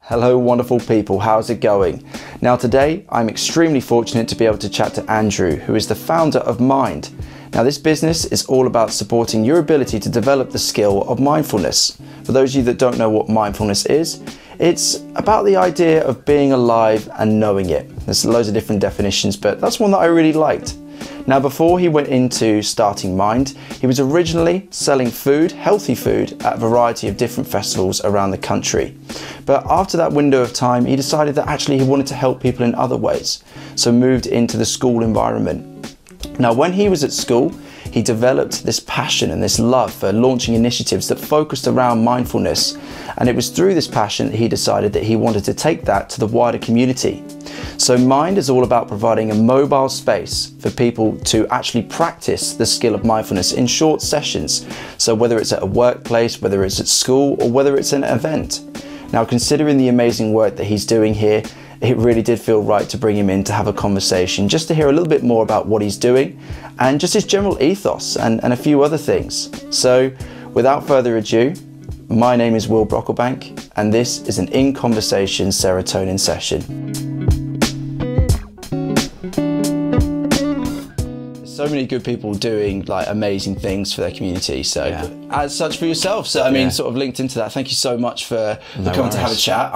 Hello wonderful people, how's it going? Now today I'm extremely fortunate to be able to chat to Andrew, who is the founder of Mind. Now this business is all about supporting your ability to develop the skill of mindfulness. For those of you that don't know what mindfulness is, it's about the idea of being alive and knowing it. There's loads of different definitions, but that's one that I really liked. Now before he went into starting Mind, he was originally selling food, healthy food, at a variety of different festivals around the country. But after that window of time, he decided that actually he wanted to help people in other ways, so moved into the school environment. Now when he was at school, he developed this passion and this love for launching initiatives that focused around mindfulness. And it was through this passion that he decided that he wanted to take that to the wider community. So Mind is all about providing a mobile space for people to actually practice the skill of mindfulness in short sessions. So whether it's at a workplace, whether it's at school, or whether it's an event. Now considering the amazing work that he's doing here, it really did feel right to bring him in to have a conversation, just to hear a little bit more about what he's doing and just his general ethos and a few other things. So without further ado, my name is Will Brocklebank and this is an In Conversation Serotonin session. So many good people doing like amazing things for their community. So as such for yourself. So I mean, sort of linked into that. Thank you so much for coming to have a chat.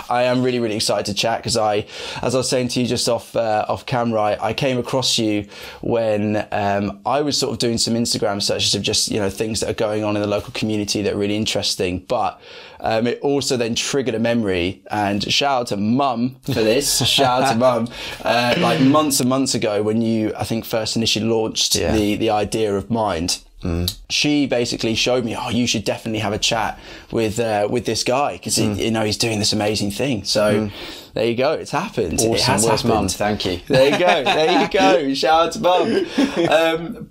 I am really, really excited to chat because as I was saying to you just off camera, I came across you when I was sort of doing some Instagram searches of just, you know, things that are going on in the local community that are really interesting. But it also then triggered a memory, and shout out to Mum for this. Shout out to Mum. Like months and months ago when you, I think, first initially launched the idea of Mind. She basically showed me, oh, you should definitely have a chat with this guy because you know, he's doing this amazing thing. So there you go, it's happened. Awesome. It has happened. Mum? Thank you. There you go. There you go. Shout out to Mum.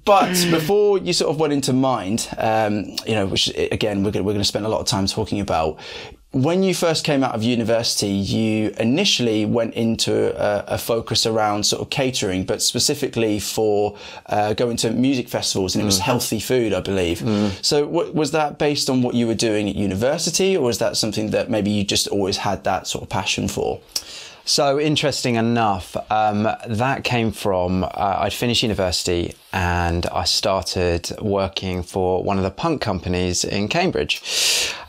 But before you sort of went into Mind, you know, which again we're going to spend a lot of time talking about. When you first came out of university, you initially went into a focus around sort of catering, but specifically for going to music festivals, and it was healthy food, I believe. So was that based on what you were doing at university, or was that something that maybe you just always had that sort of passion for? So interesting enough, that came from, I'd finished university and I started working for one of the punk companies in Cambridge,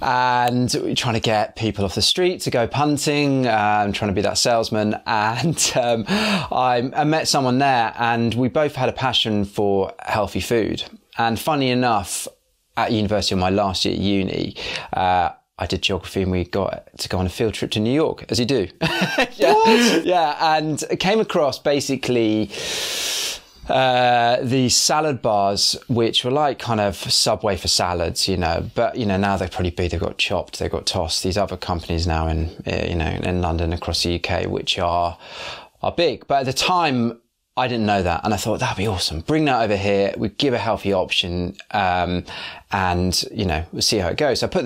and trying to get people off the street to go punting, trying to be that salesman. And I met someone there and we both had a passion for healthy food. And funny enough, at university, on my last year at uni, I did geography and we got to go on a field trip to New York, as you do. And came across basically these salad bars, which were like kind of Subway for salads, you know, but you know, now they're pretty big. They've got Chopped, they've got Tossed, these other companies now in, you know, in London, across the UK, which are big. But at the time, I didn't know that, and I thought that'd be awesome. Bring that over here. We give a healthy option, and you know, we'll see how it goes. So I put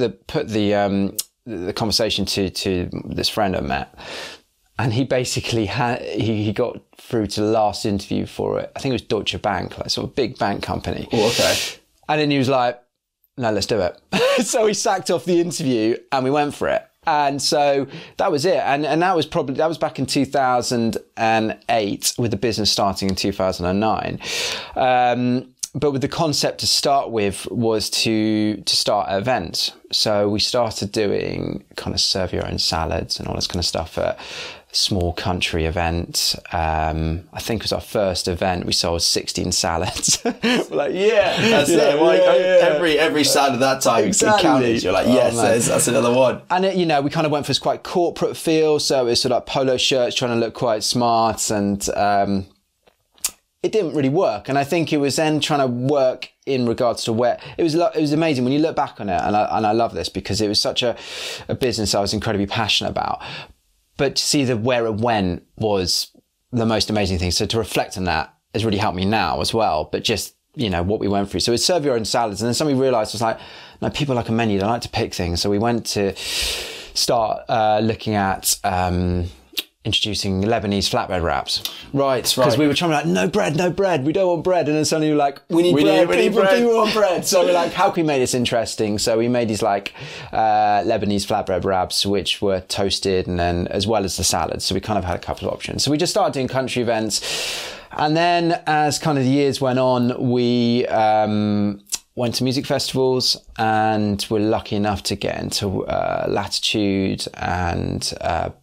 the conversation to this friend I met, and he basically he got through to the last interview for it. I think it was Deutsche Bank, like sort of big bank company. Oh, okay. And then he was like, "No, let's do it." So he sacked off the interview, and we went for it. And so that was it. And that was back in 2008, with the business starting in 2009. But with the concept to start with was to start an event. So we started doing kind of serve your own salads and all this kind of stuff at small country event. I think it was our first event. We sold 16 salads. We're like, that's it. Well, every salad at that time counted. You're like, yes, that's another one. And it, you know, we kind of went for this quite corporate feel. So it's sort of like polo shirts, trying to look quite smart, and it didn't really work. And I think it was then trying to work in regards to where it was amazing when you look back on it. And I love this because it was such a business I was incredibly passionate about. But to see where it went was the most amazing thing. So to reflect on that has really helped me now as well. But just, you know, what we went through. So it's serve your own salads. And then something we realised was like, no, people like a menu. They like to pick things. So we went to start looking at introducing Lebanese flatbread wraps. Right. Because we were trying to like, no bread, we don't want bread. And then suddenly we were like, we need bread, people want bread. So we're like, how can we make this interesting? So we made these like Lebanese flatbread wraps, which were toasted, and then as well as the salads. So we kind of had a couple of options. So we just started doing country events. And then as kind of the years went on, we went to music festivals and were lucky enough to get into Latitude and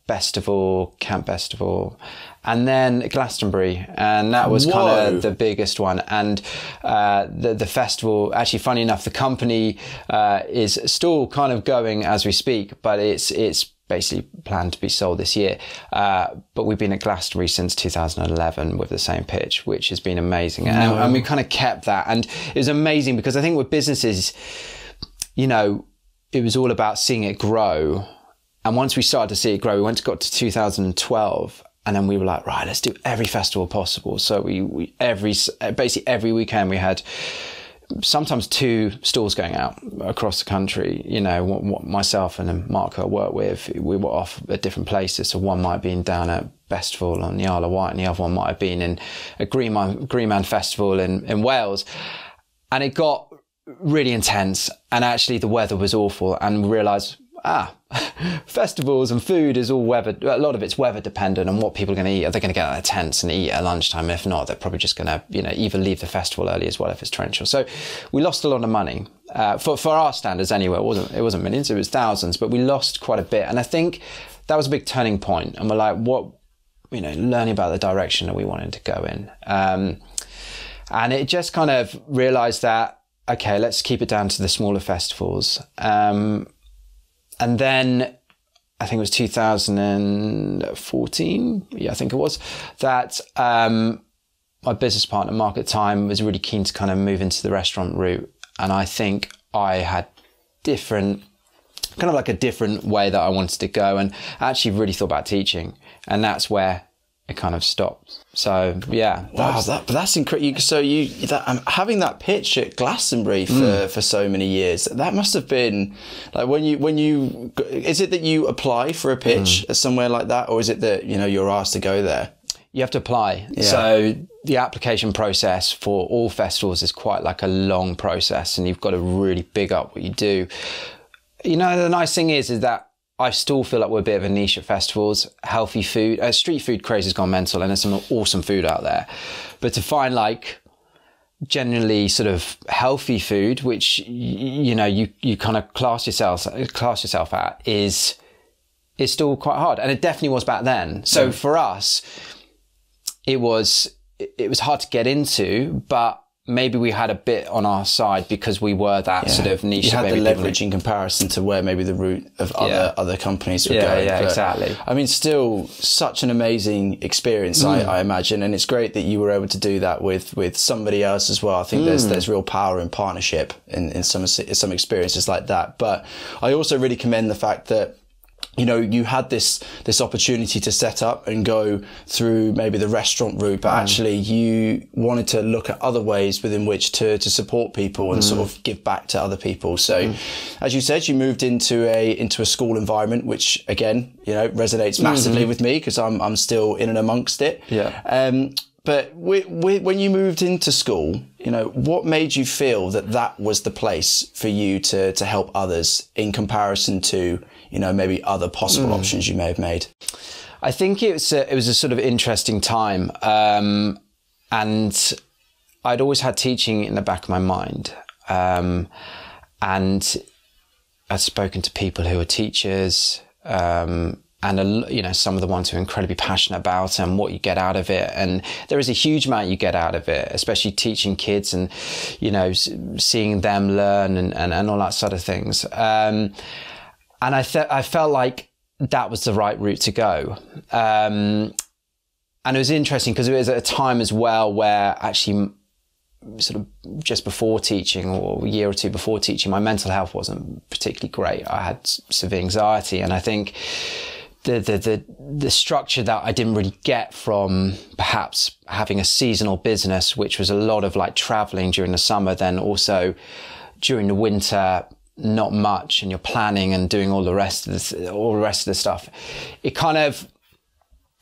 Festival, Camp Festival, and then Glastonbury. And that was kind of the biggest one. And the festival, actually, funny enough, the company is still kind of going as we speak, but it's basically planned to be sold this year. But we've been at Glastonbury since 2011 with the same pitch, which has been amazing. And we kind of kept that. And it was amazing because I think with businesses, you know, it was all about seeing it grow. And once we started to see it grow, got to 2012. And then we were like, right, let's do every festival possible. So basically every weekend we had sometimes 2 stalls going out across the country. You know, myself and Mark, who I work with, we were off at different places. So one might have been down at Festival on the Isle of Wight, and the other one might have been in a Green Man Festival in Wales. And it got really intense, and actually the weather was awful, and we realised, festivals and food is all weather. A lot of it's weather dependent on what people are going to eat. Are they going to get out of their tents and eat at lunchtime? If not, they're probably just going to, you know, either leave the festival early as well if it's torrential. So we lost a lot of money for our standards anyway. It wasn't millions, it was thousands, but we lost quite a bit. And I think that was a big turning point. And we're like, learning about the direction that we wanted to go in. And it just kind of realised that, okay, let's keep it down to the smaller festivals. And then I think it was 2014, I think it was, that my business partner, Mark, at the time, was really keen to kind of move into the restaurant route. And I think I had a different way that I wanted to go, and I actually really thought about teaching. And that's where it kind of stopped. So yeah. Wow, that's incredible. So having that pitch at Glastonbury for so many years, that must have been like when you is it that you apply for a pitch somewhere like that, or is it that, you know, you're asked to go there? You have to apply. Yeah. So the application process for all festivals is quite like a long process, and you've got to really big up what you do. You know, the nice thing is that I still feel like we're a bit of a niche at festivals. Healthy food, street food craze has gone mental, and there's some awesome food out there. But to find like generally sort of healthy food, which you know you kind of class yourself at, is still quite hard, and it definitely was back then. So for us, it was hard to get into, but maybe we had a bit on our side because we were that sort of niche. You had the leverage in comparison to where maybe the route of other companies were going. Yeah, exactly. I mean, still such an amazing experience, I imagine. And it's great that you were able to do that with somebody else as well. I think there's real power in partnership in some experiences like that. But I also really commend the fact that, you know, you had this opportunity to set up and go through maybe the restaurant route, but actually you wanted to look at other ways within which to support people and sort of give back to other people. So as you said, you moved into a school environment, which again, you know, resonates massively with me because I'm still in and amongst it. Yeah. But when you moved into school, you know, what made you feel that was the place for you to help others in comparison to, you know, maybe other possible options you may have made? I think it was a sort of interesting time. And I'd always had teaching in the back of my mind. And I'd spoken to people who are teachers, and you know, some of the ones who are incredibly passionate about it and what you get out of it. And there is a huge amount you get out of it, especially teaching kids and, you know, seeing them learn and all that sort of things. And I felt like that was the right route to go. And it was interesting because it was at a time as well where actually sort of just before teaching, or a year or two before teaching, my mental health wasn't particularly great. I had severe anxiety, and I think the structure that I didn't really get from perhaps having a seasonal business, which was a lot of like traveling during the summer, then also during the winter, not much, and you're planning and doing all the rest of the stuff. It kind of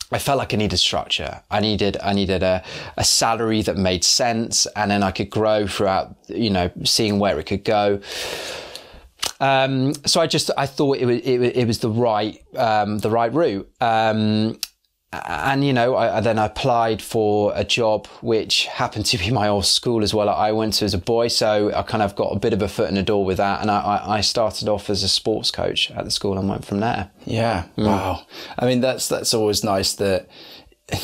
I felt like I needed structure. I needed a salary that made sense, and then I could grow throughout, you know, seeing where it could go. So I thought it was the right route. And, you know, I then applied for a job which happened to be my old school as well. I went to as a boy, so I kind of got a bit of a foot in the door with that. And I started off as a sports coach at the school and went from there. Yeah. Wow. I mean, that's always nice that,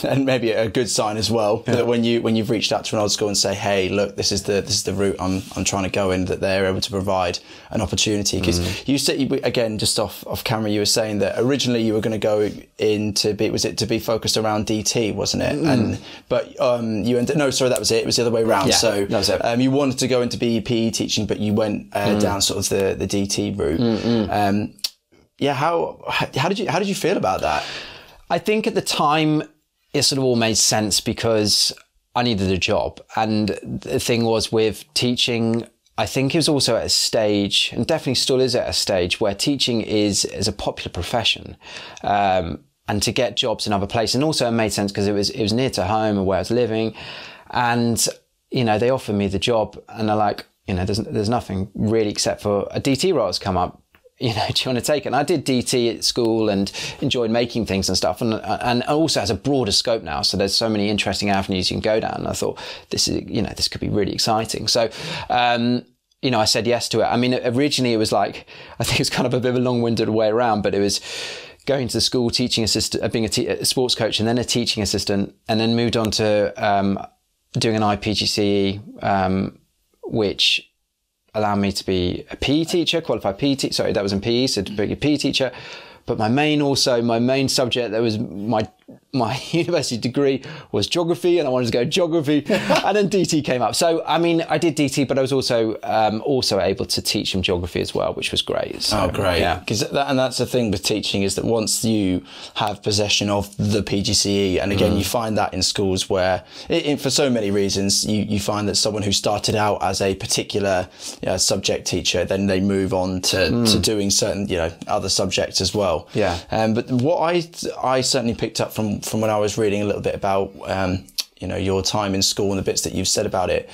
and maybe a good sign as well, that when you've reached out to an old school and say, hey, look, this is the route I'm trying to go in, that they're able to provide an opportunity. Because you said, again, just off camera, you were saying that originally you were going to go in to be focused around DT, wasn't it? But you ended, no, sorry, that was it. It was the other way around. Yeah, so that was it. You wanted to go into PE teaching, but you went down sort of the DT route. Yeah. How did you feel about that? I think at the time, it sort of all made sense because I needed a job. And the thing was with teaching, I think it was also at a stage, and definitely still is at a stage, where teaching is a popular profession. And to get jobs in other places. And also it made sense because it was near to home and where I was living. And, you know, they offered me the job and they're like, you know, there's nothing really except for a DT role has come up. You know, do you want to take it? And I did DT at school and enjoyed making things and stuff. And also has a broader scope now. So there's so many interesting avenues you can go down. And I thought this could be really exciting. So, you know, I said yes to it. I mean, originally it was like, I think it's kind of a bit of a long-winded way around, but it was going to the school, teaching assistant, being a sports coach and then a teaching assistant, and then moved on to, doing an IPGCE, which allowed me to be a PE teacher, qualified PE teacher. Sorry, that was in PE, so to be a PE teacher. But my main subject, that was my university degree, was geography, and I wanted to go geography. And then DT came up. So, I mean, I did DT, but I was also able to teach some geography as well, which was great. So, oh, great. Yeah. And that's the thing with teaching, is that once you have possession of the PGCE, and again, you find that in schools where, for so many reasons, you find that someone who started out as a particular subject teacher, then they move on to doing certain, other subjects as well. Yeah. But what I certainly picked up from when I was reading a little bit about your time in school and the bits that you've said about it,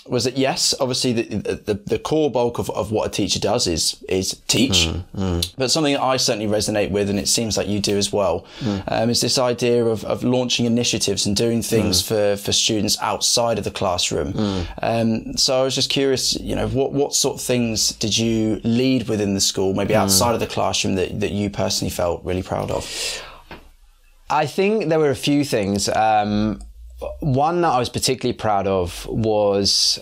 was that yes, obviously the core bulk of what a teacher does is teach, but something that I certainly resonate with, and it seems like you do as well, is this idea of launching initiatives and doing things for students outside of the classroom. So I was just curious, what sort of things did you lead within the school, maybe outside of the classroom, that you personally felt really proud of? I think there were a few things. One that I was particularly proud of was,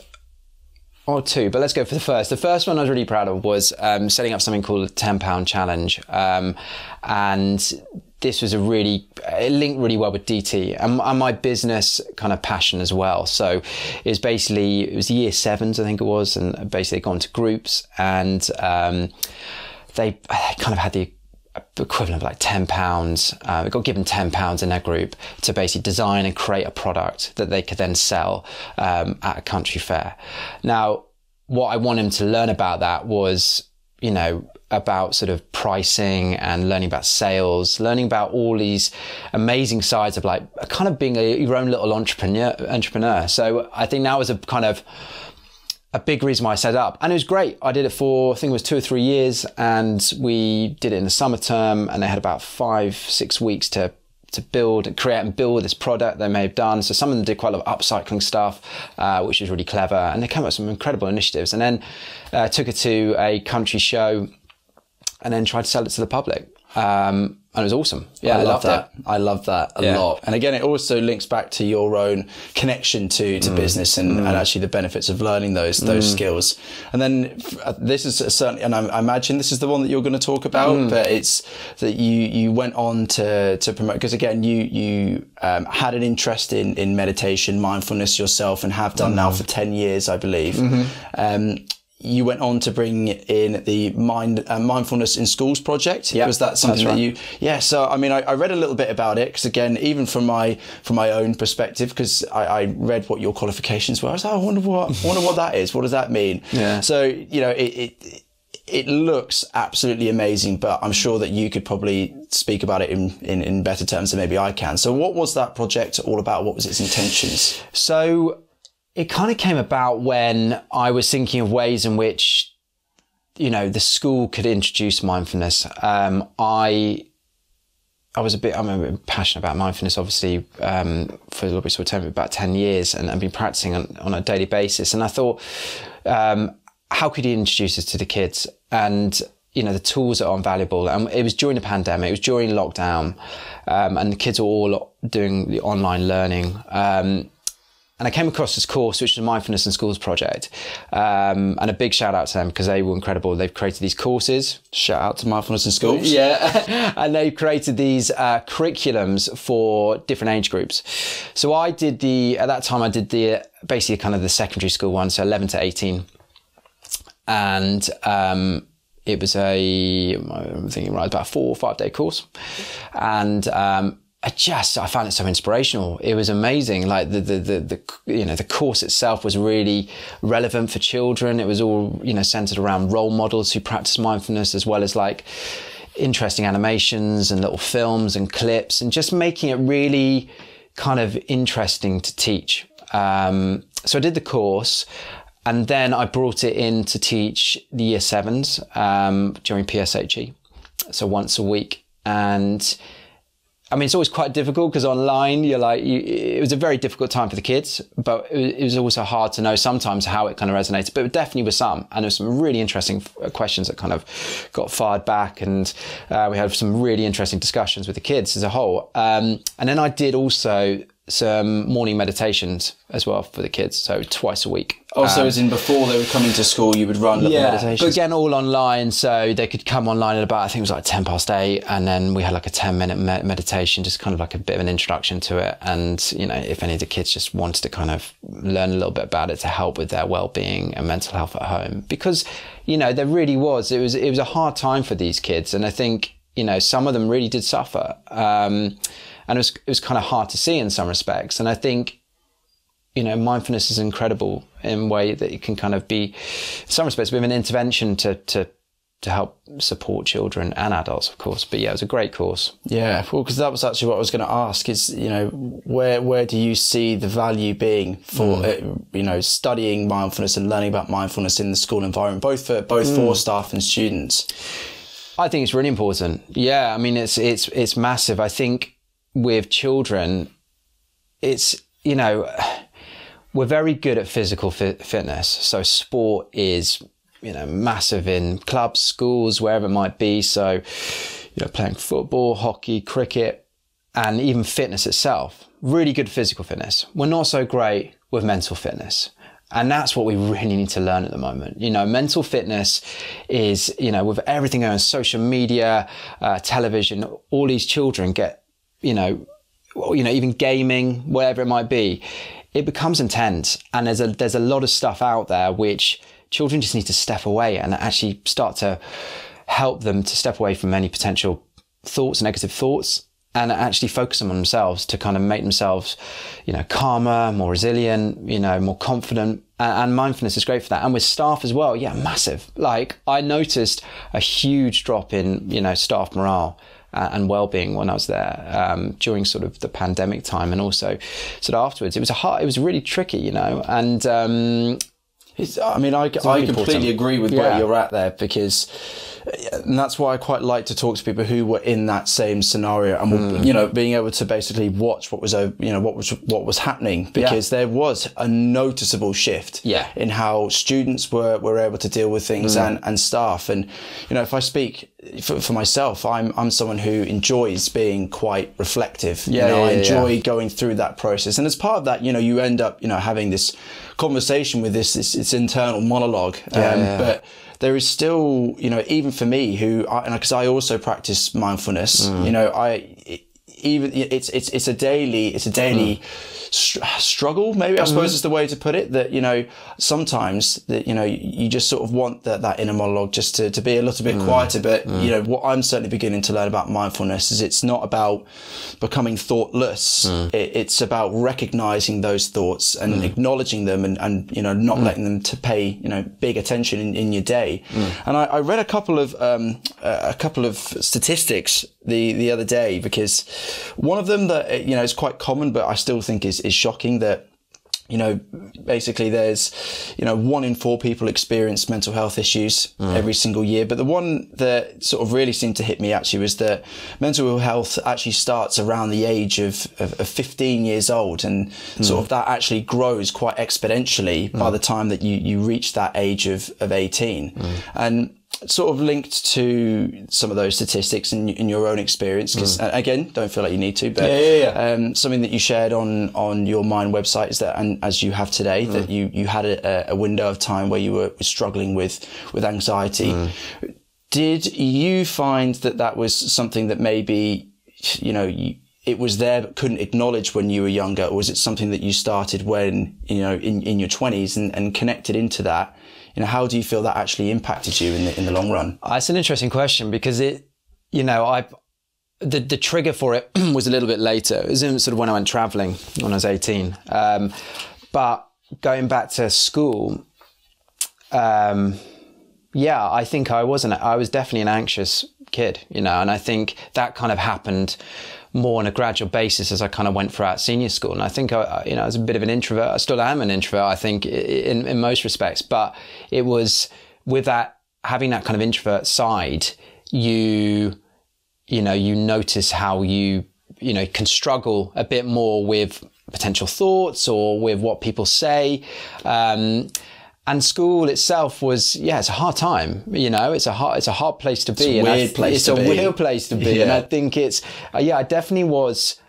or two, but let's go for the first. The first one I was really proud of was setting up something called a £10 challenge. And this was it linked really well with DT and my business kind of passion as well. So it was year sevens, I think it was, and basically gone to groups, and they kind of had the equivalent of like £10. We got given £10 in their group to basically design and create a product that they could then sell at a country fair. Now, what I want him to learn about that was, about sort of pricing and learning about sales, learning about all these amazing sides of like kind of being your own little entrepreneur. So I think that was a kind of a big reason why I set it up. And it was great. I did it for, I think it was 2 or 3 years, and we did it in the summer term, and they had about 5-6 weeks to create and build this product they may have done. So some of them did quite a lot of upcycling stuff, which was really clever. And they came up with some incredible initiatives, and then took it to a country show and then tried to sell it to the public. And it was awesome. Yeah, I loved that. I love that a lot. And again, it also links back to your own connection to business and actually the benefits of learning those skills. And then this is certainly, and I imagine this is the one that you're going to talk about, but it's that you went on to promote, because again, you had an interest in meditation, mindfulness yourself, and have done now for 10 years, I believe. You went on to bring in the Mindfulness in Schools project. Yeah, was that something right. that you? Yeah. So I mean, I read a little bit about it, because again, even from my own perspective, because I read what your qualifications were. I was like, I wonder what that is. What does that mean? Yeah. So it looks absolutely amazing, but I'm sure that you could probably speak about it in better terms than maybe I can. So what was that project all about? What was its intentions? So it kind of came about when I was thinking of ways in which, you know, the school could introduce mindfulness. I'm a bit passionate about mindfulness, obviously, for a little bit of time, about 10 years, and I've been practicing on a daily basis. And I thought, how could you introduce this to the kids? And, you know, the tools are invaluable. And it was during the pandemic, it was during lockdown, and the kids were all doing the online learning. And I came across this course, which is a Mindfulness in Schools project. And a big shout out to them because they were incredible. They've created these courses. Shout out to Mindfulness in Schools. Yeah. And they've created these curriculums for different age groups. So at that time I did basically kind of the secondary school one, so 11 to 18. And it was I'm thinking, right, about a 4 or 5 day course. And I found it so inspirational. It was amazing. Like the course itself was really relevant for children. It was all, you know, centered around role models who practice mindfulness, as well as like interesting animations and little films and clips, and just making it really kind of interesting to teach. So I did the course. And then I brought it in to teach the year 7s during PSHE, so once a week. And I mean, it's always quite difficult because online, it was a very difficult time for the kids, but it was also hard to know sometimes how it kind of resonated, but definitely with some. And there were some really interesting questions that kind of got fired back, and we had some really interesting discussions with the kids as a whole. And then I did also some morning meditations as well for the kids, so twice a week. So as in before they were coming to school, you would run little meditations? But again, all online, so they could come online at about, I think it was like 8:10, and then we had like a 10-minute meditation, just kind of like a bit of an introduction to it. And, you know, if any of the kids just wanted to kind of learn a little bit about it to help with their well-being and mental health at home, because, you know, there really was, it was a hard time for these kids. And I think, you know, some of them really did suffer. And it was kind of hard to see in some respects. And I think, you know, mindfulness is incredible in a way that it can kind of be, in some respects, a bit of an intervention to help support children and adults, of course. But yeah, it was a great course. Yeah, well, because that was actually what I was going to ask is, you know, where do you see the value being for, you know, studying mindfulness and learning about mindfulness in the school environment, both for staff and students? I think it's really important. Yeah, I mean, it's massive. I think with children, it's, you know, we're very good at physical fitness. So sport is, you know, massive in clubs, schools, wherever it might be. So, you know, playing football, hockey, cricket, and even fitness itself. Really good physical fitness. We're not so great with mental fitness. And that's what we really need to learn at the moment. You know, mental fitness is, you know, with everything on social media, television, all these children get, you know, even gaming, whatever it might be, it becomes intense. And there's a lot of stuff out there which children just need to step away and actually start to help them to step away from any potential thoughts, negative thoughts, and actually focus on themselves to kind of make themselves, you know, calmer, more resilient, you know, more confident. And mindfulness is great for that. And with staff as well, yeah, massive. Like, I noticed a huge drop in, you know, staff morale and well-being when I was there during sort of the pandemic time, and also sort of afterwards. It was really tricky, you know, and I completely agree with where you're at there, because, and that's why I quite like to talk to people who were in that same scenario, and you know, being able to basically watch what was happening, because there was a noticeable shift in how students were able to deal with things and staff. And, you know, if I speak for myself, I'm someone who enjoys being quite reflective. I enjoy going through that process, and as part of that, you know, you end up, you know, having this conversation with this internal monologue. But there is still, you know, even for me, because I also practice mindfulness, you know, even it's a daily struggle, maybe I suppose is the way to put it, that, you know, sometimes that, you know, you just sort of want that inner monologue just to be a little bit quieter. But you know, what I'm certainly beginning to learn about mindfulness is it's not about becoming thoughtless. It's about recognizing those thoughts and acknowledging them, and you know, not letting them to pay, you know, big attention in your day. And I read a couple of statistics the other day, because one of them that, you know, is quite common, but I still think is shocking, that, you know, basically there's, you know, 1 in 4 people experience mental health issues every single year. But the one that sort of really seemed to hit me actually was that mental health actually starts around the age of 15 years old. And sort of that actually grows quite exponentially by the time that you reach that age of 18. And sort of linked to some of those statistics in your own experience, because again, don't feel like you need to, but something that you shared on your Mind website is that, and as you have today, that you had a window of time where you were struggling with anxiety. Did you find that was something that maybe, you know, it was there but couldn't acknowledge when you were younger, or was it something that you started when, you know, in your 20s and connected into that? You know, how do you feel that actually impacted you in the long run? It's an interesting question, because it, you know, the trigger for it was a little bit later. It was in sort of when I went traveling when I was 18. But going back to school, I think I was definitely an anxious kid, you know, and I think that kind of happened more on a gradual basis as I kind of went throughout senior school. And I think I was a bit of an introvert. I still am an introvert, I think, in most respects. But it was with that, having that kind of introvert side, you notice how you can struggle a bit more with potential thoughts or with what people say. And school itself was, it's a hard time, you know, it's a hard place to be. It's a weird place to be. Yeah. And I think I definitely was.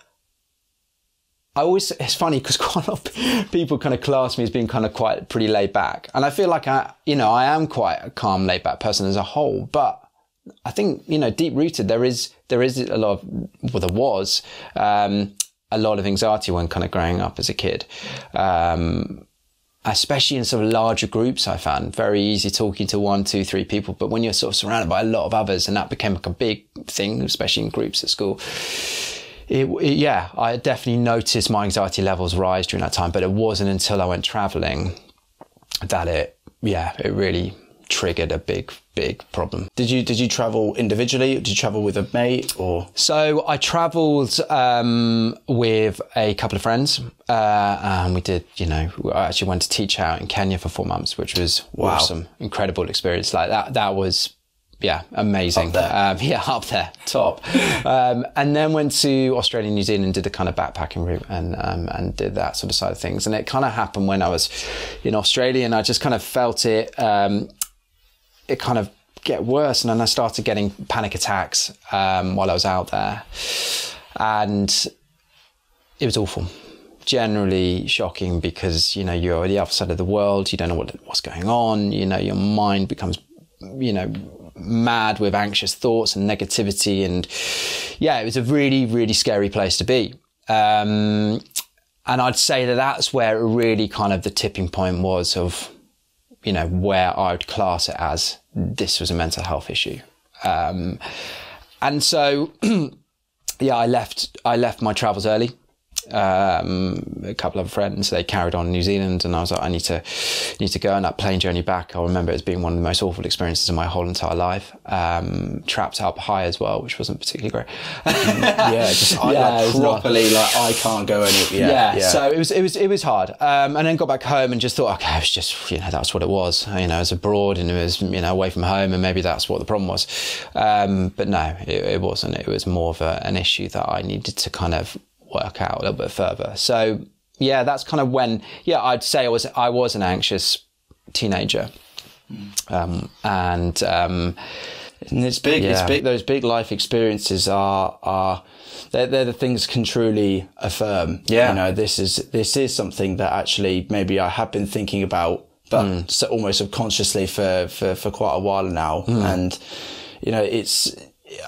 It's funny because quite a lot of people kind of class me as being kind of pretty laid back. And I feel like I am quite a calm, laid back person as a whole, but I think, you know, deep rooted, there is a lot of, well, there was, a lot of anxiety when kind of growing up as a kid. Especially in sort of larger groups, I found very easy talking to 1, 2, 3 people. But when you're sort of surrounded by a lot of others, and that became like a big thing, especially in groups at school, I definitely noticed my anxiety levels rise during that time. But it wasn't until I went traveling that it really triggered a big problem. Did you travel individually? Did you travel with a mate, or? So I travelled with a couple of friends, and we did, you know, I actually went to teach out in Kenya for 4 months, which was awesome, incredible experience. Like that was, amazing. Up there. Up there, top. And then went to Australia and New Zealand, did the kind of backpacking route and did that sort of side of things. And it kind of happened when I was in Australia, and I just kind of felt it kind of get worse, and then I started getting panic attacks while I was out there, and it was awful, generally shocking, because, you know, you're at the other side of the world, you don't know what's going on, you know, your mind becomes, you know, mad with anxious thoughts and negativity, and it was a really, really scary place to be. And I'd say that's where it really kind of the tipping point was of, you know, where I would class it as this was a mental health issue. And so, I left my travels early. A couple of friends, they carried on in New Zealand, and I was like, I need to go. And that plane journey back, I remember it as being one of the most awful experiences of my whole entire life. Trapped up high as well, which wasn't particularly great. Properly, like, I can't go anywhere. So it was hard. And then got back home and just thought, okay, it was just, you know, that's what it was. You know, I was abroad and it was, you know, away from home, and maybe that's what the problem was. But no, it wasn't. It was more of an issue that I needed to kind of work out a little bit further. So that's kind of when I'd say I was an anxious teenager. And it's big. It's big. Those big life experiences are they're the things can truly affirm. You know, this is something that actually maybe I have been thinking about, but almost subconsciously for quite a while now. And you know,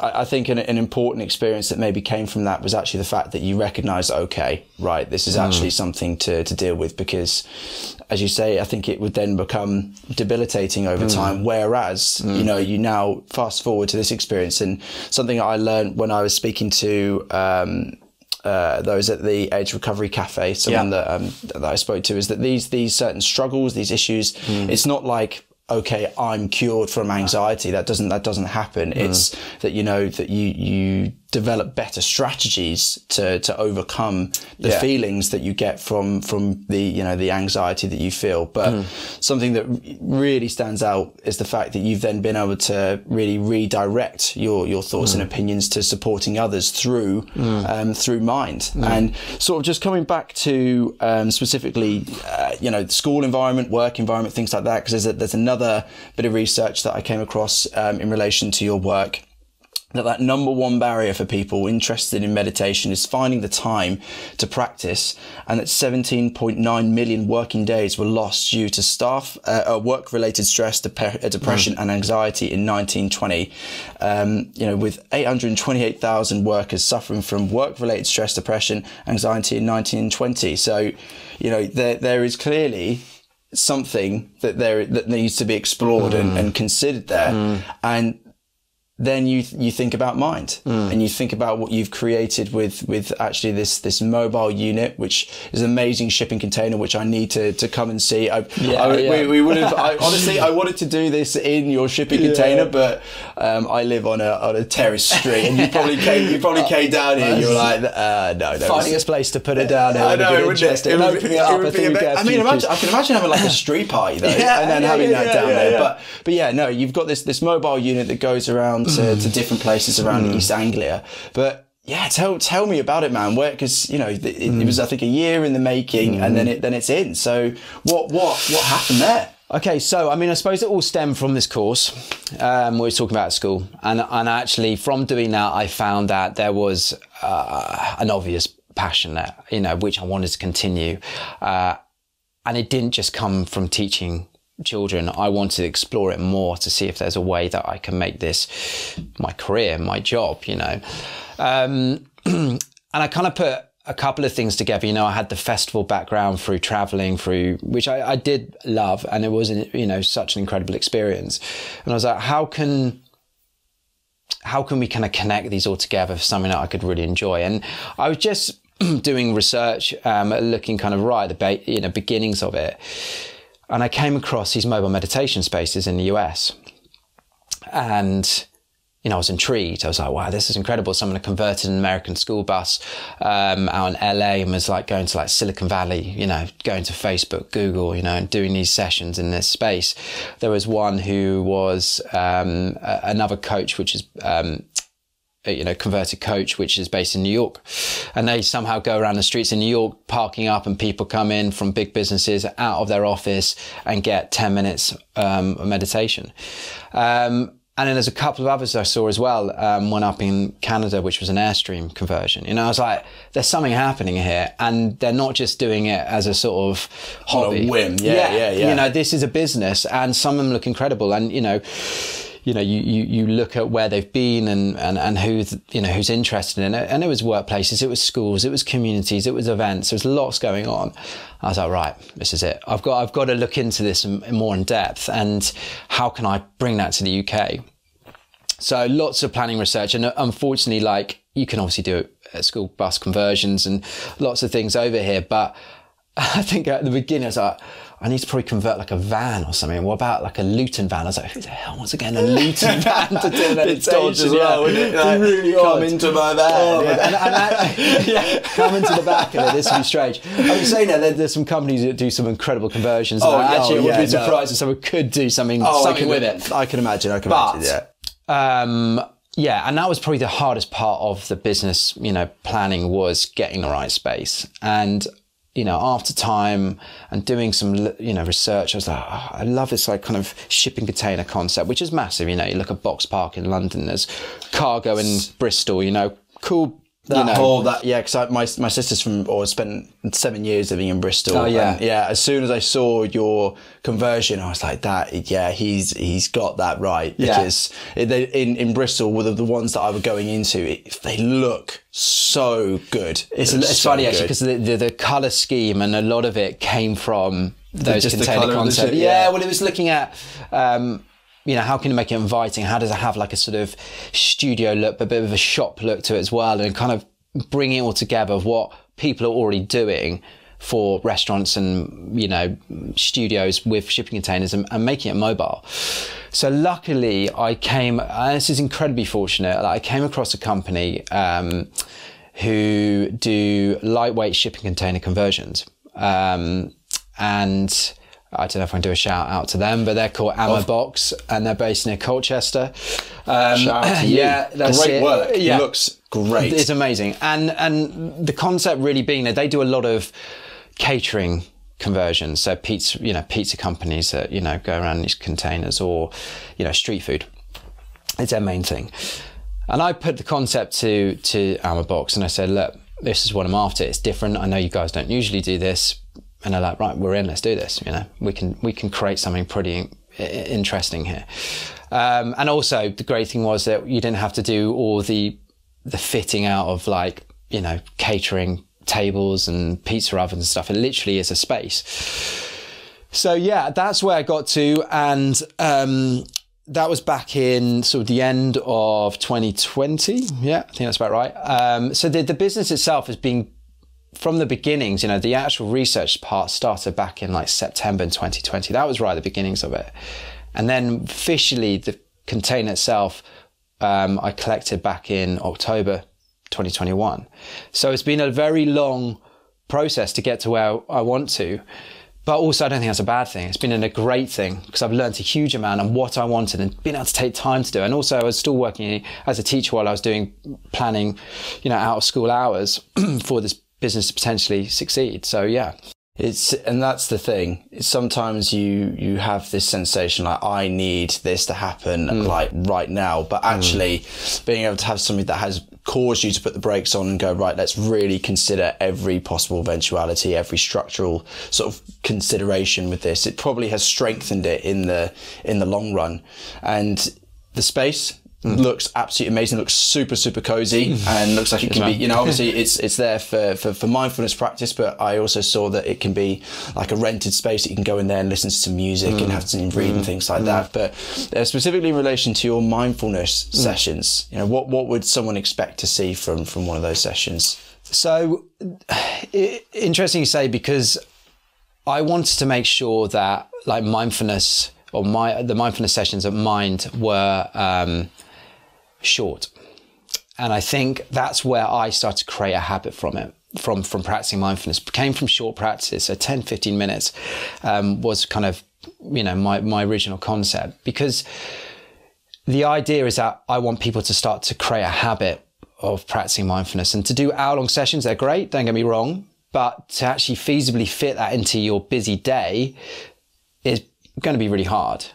I think an important experience that maybe came from that was actually the fact that you recognised, okay, right, this is actually something to deal with, because, as you say, I think it would then become debilitating over time. Whereas, you know, you now fast forward to this experience, and something I learned when I was speaking to those at the Age Recovery Cafe, someone that I spoke to, is that these certain struggles, these issues, it's not like, okay, I'm cured from anxiety. That doesn't happen. It's that, you know, that you develop better strategies to overcome the feelings that you get from the, you know, the anxiety that you feel. But something that really stands out is the fact that you've then been able to really redirect your thoughts and opinions to supporting others through Mind. And sort of just coming back to specifically, you know, the school environment, work environment, things like that, because there's another bit of research that I came across in relation to your work, that number one barrier for people interested in meditation is finding the time to practice, and that 17.9 million working days were lost due to staff work-related stress, depression and anxiety in 1920. You know, with 828,000 workers suffering from work-related stress, depression, anxiety in 1920. So, you know, there is clearly something that needs to be explored and considered there. And then you think about Mind, and you think about what you've created with actually this mobile unit, which is an amazing shipping container, which I need to come and see. We would have, honestly, I wanted to do this in your shipping container, but I live on a terrace street, and you probably came down here, and you were like, no. Finding a place to put it down here. I know, it would opening it up. I mean, I can imagine having like a street party though, and then having that down there. But yeah, no, you've got this mobile unit that goes around to different places around East Anglia. But yeah, tell me about it, man. Because, you know, it was, I think, a year in the making, and then it's in. So what happened there? Okay, so I mean, I suppose it all stemmed from this course we were talking about at school, and actually from doing that, I found that there was an obvious passion there, you know, which I wanted to continue, and it didn't just come from teaching children. I wanted to explore it more to see if there's a way that I can make this my career, my job, you know. And I kind of put a couple of things together. You know, I had the festival background through traveling, which I did love, and it was, you know, such an incredible experience. And I was like, how can we kind of connect these all together for something that I could really enjoy? And I was just doing research, looking kind of right at the beginnings of it. And I came across these mobile meditation spaces in the US. And, you know, I was intrigued. I was like, wow, this is incredible. Someone converted an American school bus out in LA and was like going to like Silicon Valley, you know, going to Facebook, Google, you know, and doing these sessions in this space. There was one who was another coach, which is you know, converted coach, which is based in New York. And they somehow go around the streets in New York, parking up, and people come in from big businesses out of their office and get 10 minutes of meditation. And then there's a couple of others I saw as well. One up in Canada, which was an Airstream conversion. You know, I was like, there's something happening here. And they're not just doing it as a sort of hobby. On a whim. Yeah. You know, this is a business, and some of them look incredible. And, you know, you look at where they've been and who's interested in it. And it was workplaces, it was schools, it was communities, it was events. There was lots going on. I was like, right, this is it. I've got to look into this more in depth. And how can I bring that to the UK? So lots of planning research. And unfortunately, like, you can obviously do it at school bus conversions and lots of things over here. But I think at the beginning, I was like, I need to probably convert like a van or something. What about like a Luton van? I was like, who the hell wants to get in a Luton van to do meditation? As well, wouldn't it? Like, really come into my van. Come into the back of it. This would be strange. I was saying that there's some companies that do some incredible conversions. And I would be surprised if someone could do something with it. I can imagine. Yeah, and that was probably the hardest part of the business, you know, planning, was getting the right space. And, you know, after time and doing some, you know, research, I was like, oh, I love this like kind of shipping container concept, which is massive. You know, you look at Box Park in London, there's Cargo in Bristol, you know, cool Because my sister's spent 7 years living in Bristol. Oh yeah, and as soon as I saw your conversion, I was like, he's got that right, because in Bristol, with the ones that I was going into, they look so good. It's funny actually, because the colour scheme and a lot of it came from those container concepts. Well, it was looking at. How can you make it inviting? How does it have like a sort of studio look, but a bit of a shop look to it as well? And kind of bringing it all together of what people are already doing for restaurants and, studios with shipping containers and making it mobile. So luckily this is incredibly fortunate, I came across a company who do lightweight shipping container conversions. And I don't know if I can do a shout out to them, but they're called Box, and they're based near Colchester. Shout out to you. Yeah, that's great work. Yeah. It looks great. It's amazing. And the concept really being that they do a lot of catering conversions. So pizza companies that, go around these containers, or, street food. It's their main thing. And I put the concept to Box, and I said, look, this is what I'm after. It's different. I know you guys don't usually do this. And they're like, right, we're in, let's do this. We can create something pretty interesting here. And also the great thing was that you didn't have to do all the fitting out of catering tables and pizza ovens and stuff. It literally is a space. So yeah, that's where I got to. And, that was back in sort of the end of 2020. Yeah, I think that's about right. So the business itself has been, from the beginnings, the actual research part started back in September 2020. That was right at the beginnings of it. And then officially the container itself, I collected back in October 2021. So it's been a very long process to get to where I want to. But also, I don't think that's a bad thing. It's been a great thing, because I've learned a huge amount on what I wanted and been able to take time to do it. And also, I was still working as a teacher while I was doing planning, out of school hours for this business to potentially succeed. So yeah. And that's the thing. Sometimes you have this sensation I need this to happen right now, but actually being able to have something that has caused you to put the brakes on and go, right, let's really consider every possible eventuality, every structural sort of consideration with this. It probably has strengthened it in the long run. And the space looks absolutely amazing. Looks super, super cozy, and looks like it can be, obviously it's there for mindfulness practice, but I also saw that it can be like a rented space that you can go in there and listen to some music and have some read and things like that. But specifically in relation to your mindfulness sessions, what would someone expect to see from one of those sessions? So interesting you say, because I wanted to make sure that mindfulness, or the mindfulness sessions at Mind were short. And I think that's where I started to create a habit from it, from practicing mindfulness. It came from short practice. So 10, 15 minutes was kind of, my original concept, because the idea is that I want people to start to create a habit of practicing mindfulness. And to do hour-long sessions, they're great, don't get me wrong, but to actually feasibly fit that into your busy day is going to be really hard.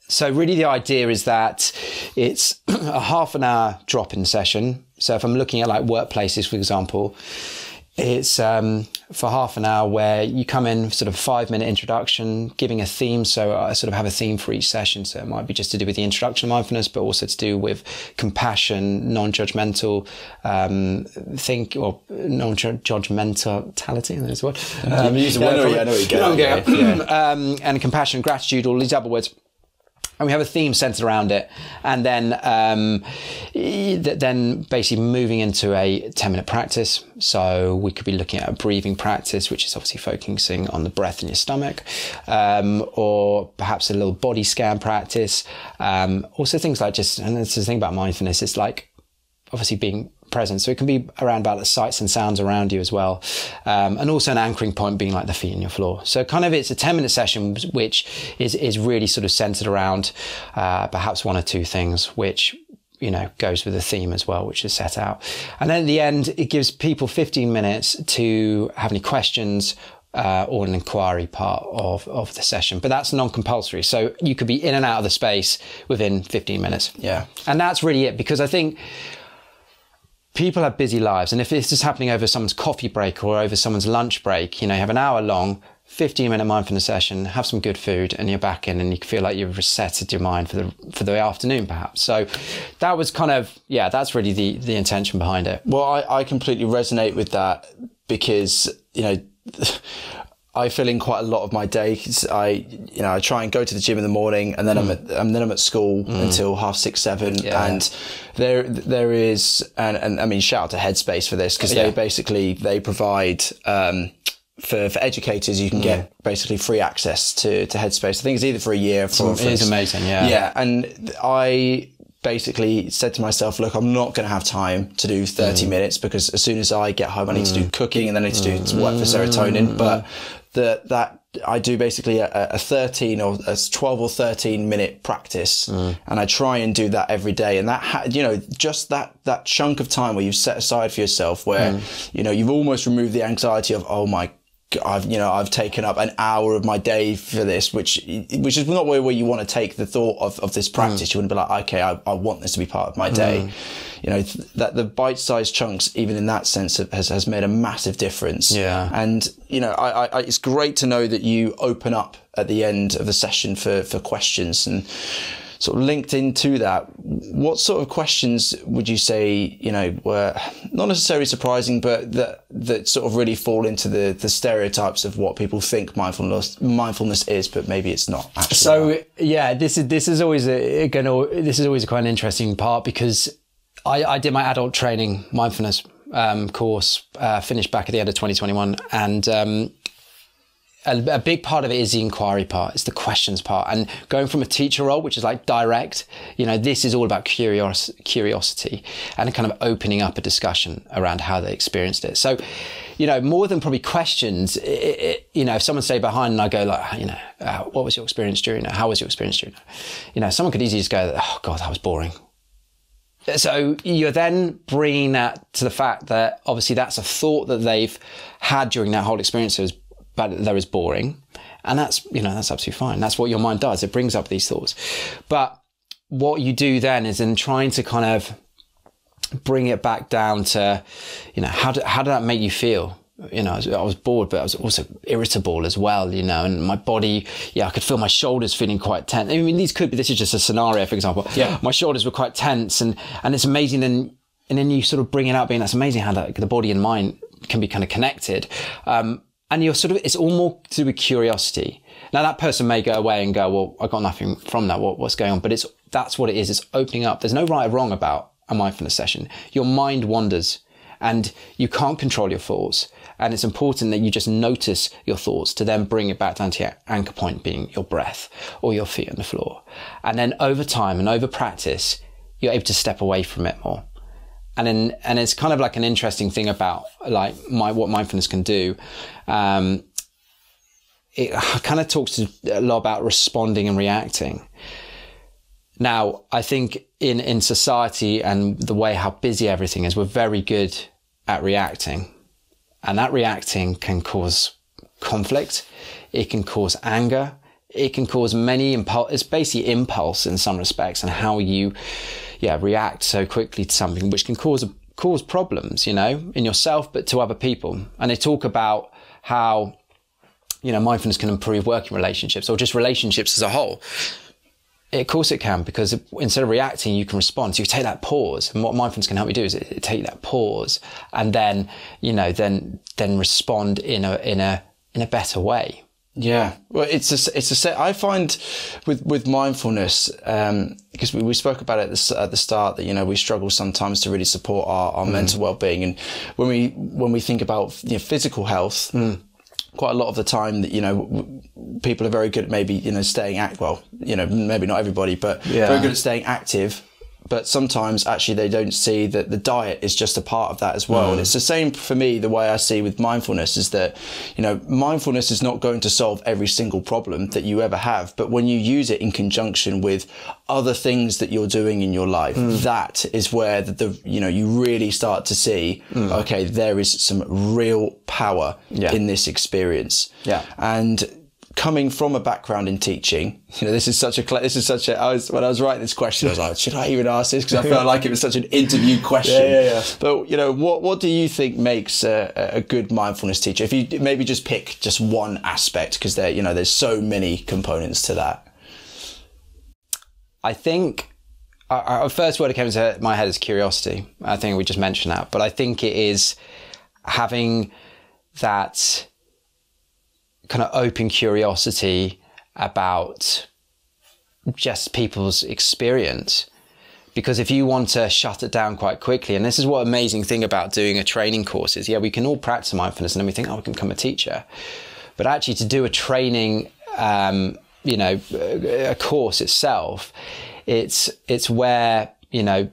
So really the idea is that it's a half an hour drop-in session. So if I'm looking at workplaces, for example, it's for half an hour where you come in, sort of 5-minute introduction, giving a theme. So I sort of have a theme for each session. So it might be just to do with the introduction of mindfulness, but also to do with compassion, non-judgmental, non-judgmentality. That's what. Use the word. I know what you're going. And compassion, gratitude, all these other words. And we have a theme centered around it. And then basically moving into a 10-minute practice. So we could be looking at a breathing practice, which is obviously focusing on the breath in your stomach, or perhaps a little body scan practice. Also things like and that's the thing about mindfulness, it's obviously being present. So it can be around about the sights and sounds around you as well. And also an anchoring point being the feet on your floor. So kind of it's a 10-minute session, which is really sort of centered around perhaps one or two things, which, goes with the theme as well, which is set out. And then at the end, it gives people 15 minutes to have any questions or an inquiry part of the session. But that's non-compulsory. So you could be in and out of the space within 15 minutes. Yeah. And that's really it, because I think people have busy lives. And if this is happening over someone's coffee break or over someone's lunch break, you know, you have an hour long, 15-minute mindfulness session, have some good food, and you're back in, and you feel like you've resetted your mind for the afternoon, perhaps. So that was kind of, yeah, that's really the intention behind it. Well, I completely resonate with that, because, you know, I fill in quite a lot of my day. I try and go to the gym in the morning, and then I'm at school until 6:30, 7, and there is, and I mean, shout out to Headspace for this, because they provide, for educators, you can get basically free access to Headspace. I think it's either for a year. It is amazing, yeah. Yeah, and I basically said to myself, look, I'm not going to have time to do 30 minutes, because as soon as I get home, I need to do cooking, and then I need to do work for Serotonin. But that I do basically a 13 or a 12 or 13 minute practice, and I try and do that every day. And that, just that chunk of time where you've set aside for yourself, where, you've almost removed the anxiety of, oh my, I've taken up an hour of my day for this, which is not where you want to take the thought of this practice. You wouldn't be like, okay, I want this to be part of my day. That the bite-sized chunks, even in that sense, has made a massive difference. Yeah. And, it's great to know that you open up at the end of the session for questions. And sort of linked into that, what sort of questions would you say, were not necessarily surprising, but that sort of really fall into the stereotypes of what people think mindfulness is, but maybe it's not actually? So yeah, this is always a quite an interesting part, because I did my adult training mindfulness course, finished back at the end of 2021, and a big part of it is the inquiry part, it's the questions part. And going from a teacher role, which is like direct, this is all about curiosity and kind of opening up a discussion around how they experienced it. So, more than probably questions, if someone stayed behind and I go like, what was your experience during it? How was your experience during it? Someone could easily just go, oh God, that was boring. So you're then bringing that to the fact that obviously that's a thought that they've had during that whole experience that is boring. And that's absolutely fine. That's what your mind does. It brings up these thoughts. But what you do then is in trying to kind of bring it back down to, how did that make you feel? I was bored, but I was also irritable as well, and my body, I could feel my shoulders feeling quite tense. I mean, this is just a scenario, for example. Yeah. My shoulders were quite tense, and it's amazing. And then you sort of bring it out being, that's amazing how the body and mind can be kind of connected. And it's all more to do with curiosity. Now that person may go away and go, well, I got nothing from that. What's going on? But that's what it is. It's opening up. There's no right or wrong about a mindfulness session. Your mind wanders, and you can't control your thoughts. And it's important that you just notice your thoughts to then bring it back down to your anchor point, being your breath or your feet on the floor. And then over time and over practice, you're able to step away from it more. And it's kind of like an interesting thing about like what mindfulness can do. It kind of talks a lot about responding and reacting. Now, I think in society and the way how busy everything is, we're very good at reacting. And that reacting can cause conflict. It can cause anger. It can cause it's basically impulse in some respects, and how you, react so quickly to something, which can cause problems, in yourself, but to other people. And they talk about how, mindfulness can improve working relationships or just relationships as a whole. Of course it can, because instead of reacting, you can respond. So you take that pause, and what mindfulness can help you do is take that pause and then, then respond in a better way. Yeah, well, I find with mindfulness, because we spoke about it at the start, that we struggle sometimes to really support our mental well-being, and when we think about physical health. Quite a lot of the time that, people are very good at maybe, staying maybe not everybody, but very good at staying active. But sometimes actually they don't see that the diet is just a part of that as well. And it's the same for me, the way I see with mindfulness is that, mindfulness is not going to solve every single problem that you ever have. But when you use it in conjunction with other things that you're doing in your life, that is where you really start to see, okay, there is some real power in this experience. Yeah. And coming from a background in teaching, you know, when I was writing this question, I was like, should I even ask this? Because I felt like it was such an interview question. Yeah. But, you know, what do you think makes a good mindfulness teacher? If you maybe just pick just one aspect, because there, you know, there's so many components to that. I think our first word that came to my head is curiosity. I think we just mentioned that, but I think it is having that kind of open curiosity about just people's experience. Because if you want to shut it down quite quickly, and this is what amazing thing about doing a training course is, yeah, we can all practice mindfulness and then we think, oh, we can become a teacher. But actually to do a training, you know, a course itself, it's where, you know,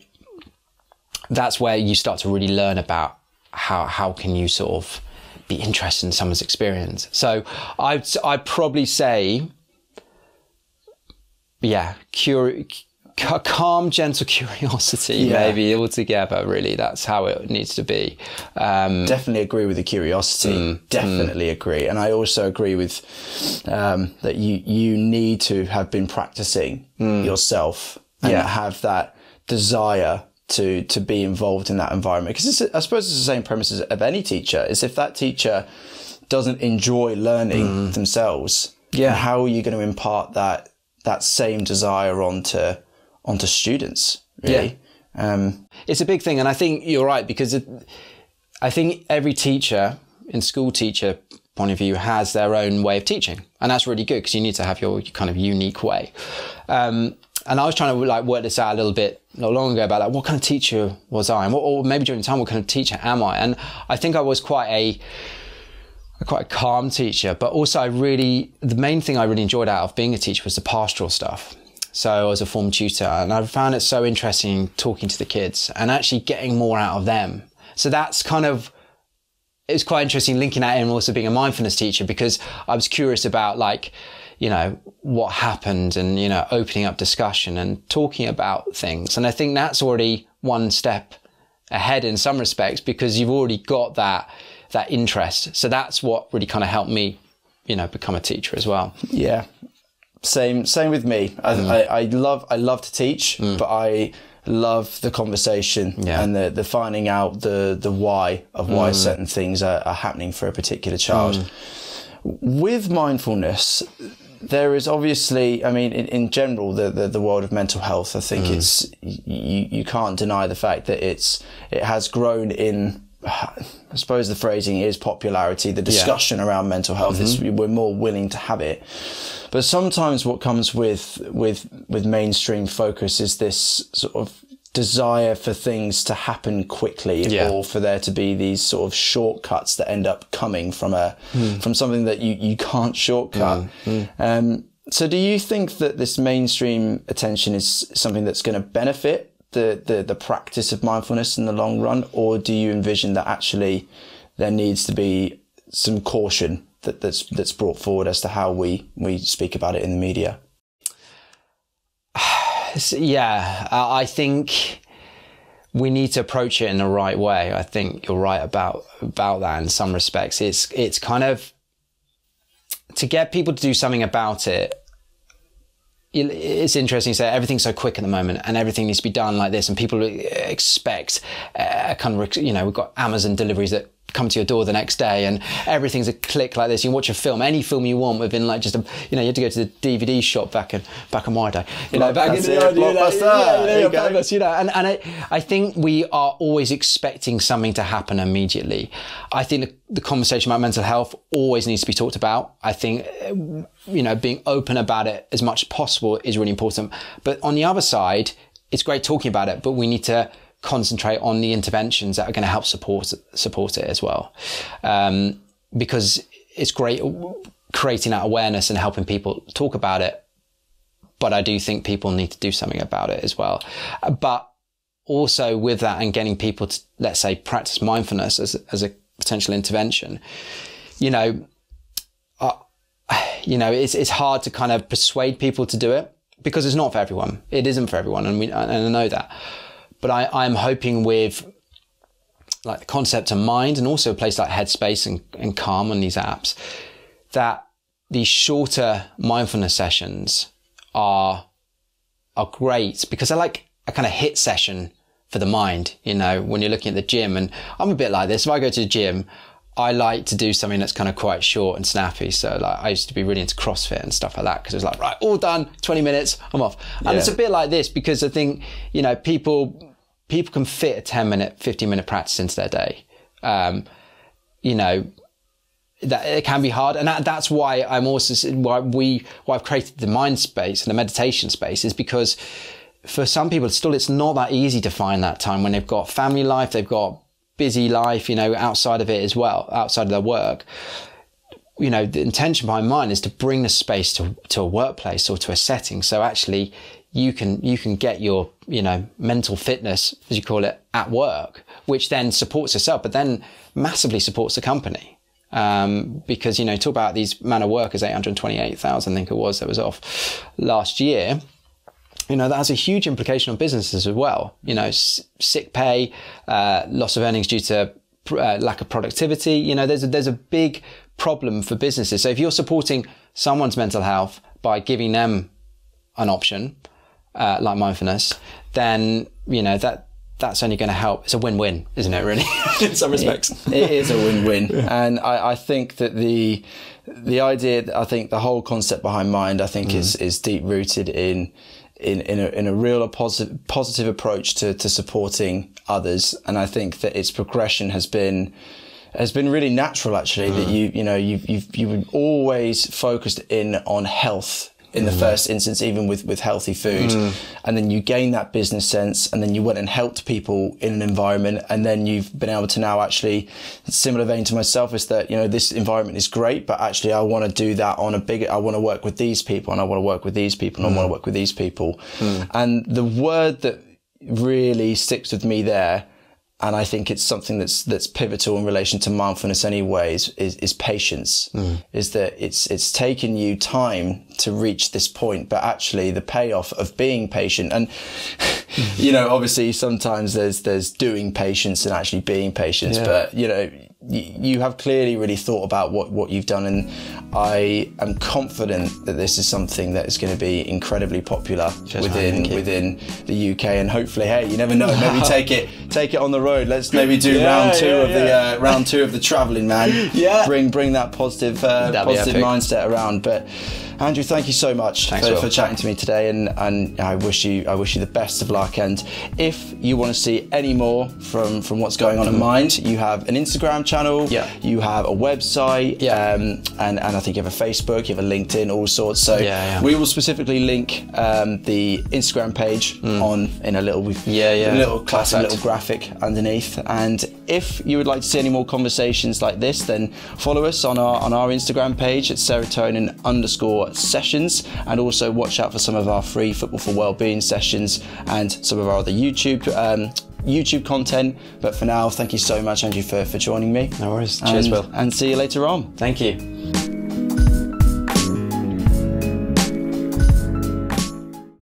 that's where you start to really learn about how can you sort of be interested in someone's experience. So I'd probably say, yeah, calm, gentle curiosity, maybe altogether, really. That's how it needs to be. Definitely agree with the curiosity. Definitely agree. And I also agree with that you need to have been practicing yourself and have that desire to be involved in that environment. Because I suppose it's the same premise of any teacher, is if that teacher doesn't enjoy learning themselves, how are you going to impart that same desire onto students, really? It's a big thing. And I think you're right, because I think every teacher, in school teacher point of view, has their own way of teaching. And that's really good, because you need to have your kind of unique way. And I was trying to like work this out a little bit not long ago about like, what kind of teacher was I? And or maybe during the time, what kind of teacher am I? And I think I was quite a calm teacher, but also the main thing I really enjoyed out of being a teacher was the pastoral stuff. So I was a form tutor, and I found it so interesting talking to the kids and actually getting more out of them. So that's it's quite interesting linking that in also being a mindfulness teacher, because I was curious about like, you know, what happened and, you know, opening up discussion and talking about things. And I think that's already one step ahead in some respects, because you've already got that interest. So that's what really kind of helped me, you know, become a teacher as well. Yeah. Same with me. I love to teach, but I love the conversation and the finding out the why of why certain things are happening for a particular child. With mindfulness, there is obviously, I mean, in general, the world of mental health, I think it's, you can't deny the fact that it has grown in, I suppose the phrasing is popularity. The discussion around mental health is, we're more willing to have it. But sometimes what comes with mainstream focus is this sort of desire for things to happen quickly, or for there to be these sort of shortcuts that end up coming from from something that you can't shortcut. So do you think that this mainstream attention is something that's going to benefit the practice of mindfulness in the long run, or do you envision that actually there needs to be some caution that's brought forward as to how we speak about it in the media? Yeah, I think we need to approach it in the right way. I think you're right about that in some respects. It's kind of, to get people to do something about it, it's interesting to say everything's so quick at the moment and everything needs to be done like this, and people expect kind of, you know, we've got Amazon deliveries that come to your door the next day and everything's a click like this. You can watch a film, any film you want, within like just you had to go to the DVD shop back in my day, you know, back in the Blockbuster, you know, and I think we are always expecting something to happen immediately. I think the conversation about mental health always needs to be talked about. I think, you know, being open about it as much as possible is really important. But on the other side, it's great talking about it, but we need to concentrate on the interventions that are going to help support it as well. Because it's great creating that awareness and helping people talk about it. But I do think people need to do something about it as well. But also with that, and getting people to, let's say, practice mindfulness as a potential intervention, you know, it's hard to kind of persuade people to do it, because it's not for everyone. It isn't for everyone. And I know that. But I'm hoping with like the concept of Mind, and also a place like Headspace and Calm on these apps, that these shorter mindfulness sessions are great because they're like a kind of hit session for the mind, you know, when you're looking at the gym. And I'm a bit like this. If I go to the gym, I like to do something that's kind of quite short and snappy. So like I used to be really into CrossFit and stuff like that because it was like, right, all done, 20 minutes, I'm off. And it's a bit like this because I think, you know, people can fit a 10-minute, 15-minute practice into their day. You know, that it can be hard. And that's why I've created the mind space and the meditation space, is because for some people still it's not that easy to find that time when they've got family life, they've got busy life, you know, outside of it as well, outside of their work. You know, the intention behind mine is to bring the space to a workplace or to a setting. So actually you can get your, you know, mental fitness, as you call it, at work, which then supports yourself, but then massively supports the company. Because, you know, talk about these amount of workers, 828,000, I think it was, that was off last year. You know, that has a huge implication on businesses as well. You know, sick pay, loss of earnings due to lack of productivity. You know, there's a big problem for businesses. So if you're supporting someone's mental health by giving them an option, like mindfulness, then, you know, that's only going to help. It's a win-win, isn't it, really? In some respects. It is a win-win. And I think that the idea, I think the whole concept behind Mind, I think is deep rooted in a real positive approach to supporting others. And I think that its progression has been really natural, actually, that you were always focused in on health in the first instance, even with healthy food. And then you gain that business sense, and then you went and helped people in an environment, and then you've been able to now actually, similar vein to myself, is that, you know, this environment is great, but actually I want to do that on a bigger, I want to work with these people, and I want to work with these people, and I want to work with these people. And the word that really sticks with me there, and I think it's something that's pivotal in relation to mindfulness anyways, is patience. Is that it's taken you time to reach this point, but actually the payoff of being patient. And, you know, obviously sometimes there's doing patience and actually being patient, but, you know, you have clearly really thought about what you've done, and I am confident that this is something that is going to be incredibly popular within the UK, and hopefully, hey, you never know, maybe take it on the road. Let's maybe do round two of the travelling, man. Bring that positive mindset around. But Andrew, thank you so much for chatting to me today, and I wish you the best of luck. And if you want to see any more from what's going on in Mind, you have an Instagram channel, you have a website, and I think you have a Facebook, you have a LinkedIn, all sorts. So we will specifically link the Instagram page in a little classic little graphic underneath. And if you would like to see any more conversations like this, then follow us on our Instagram page at Serotonin_sessions, and also watch out for some of our free Football for Wellbeing sessions and some of our other YouTube content. But for now, thank you so much, Andrew, for joining me. No worries. Cheers, Will. And see you later on. Thank you.